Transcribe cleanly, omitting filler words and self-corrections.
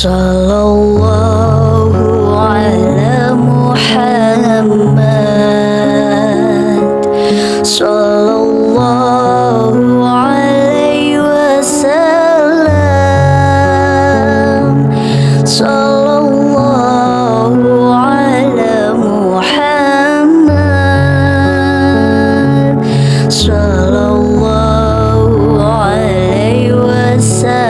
Sallallahu ala Muhammad, sallallahu alaihi wasallam, sallallahu ala Muhammad, sallallahu alaihi wasallam.